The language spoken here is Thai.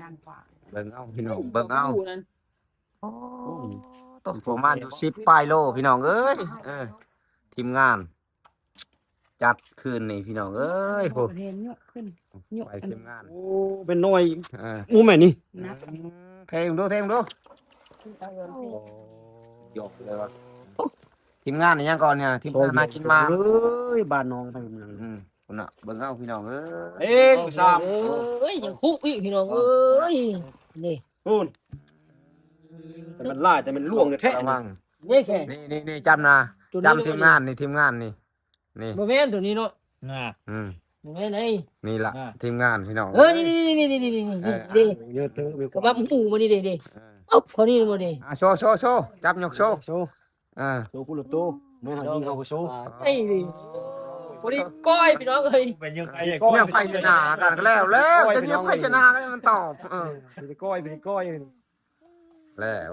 ทางขวา เบิ่งเอาพี่น้องเบิ่งเอา ยู่นั่น โอ้ต้นประมาณอยู่10ปลายโลพี่น้องเอ้ยทีมงาน จัดคืนนี่พี่น้องเอ้ยโห เห็นยกขึ้นยก ไป อัน ทีมงาน โอ้เป็นน้อย เออ อู้แม่นี่ นับ เทมดูยกเลยวะทีมงานนี่ยังก่อนเนี่ยทีมงานน่ากินมาก เอ้ยบ้านน้องไปเมือง คุณน่ะเบิ่งเอาพี่น้องเอ้ย เอ้ยสาม เอ้ยยังคุอีกพี่น้องเอ้ยนี่ พูนแต่มันล่าจะเป็นล่วงเนี่ยแท้ ระวัง นี่แค่ นี่จำนะจำทีมงานนี่ทีมงานนี่นี่ บ่แม่นตัวนี้เนาะ บ่แม่นไอ้ นี่ล่ะทีมงานพี่น้อง นี่ดิ เยอะเถอะมี กระบะหมูมานี่ดิเอ้าเขานี่บ่ดิ โชว์จับยกโชว์ โชว์ โชว์กุลโตไม่หายิงเอาโชว์ ไอ้ดิบ่ได้ก้อยพี่น้องเอ้ย เป็นยังไง เงียบไฟชนะกันก็แล้วจะเงียบไฟชนะกันมันตอบ ไปก้อย แล้ว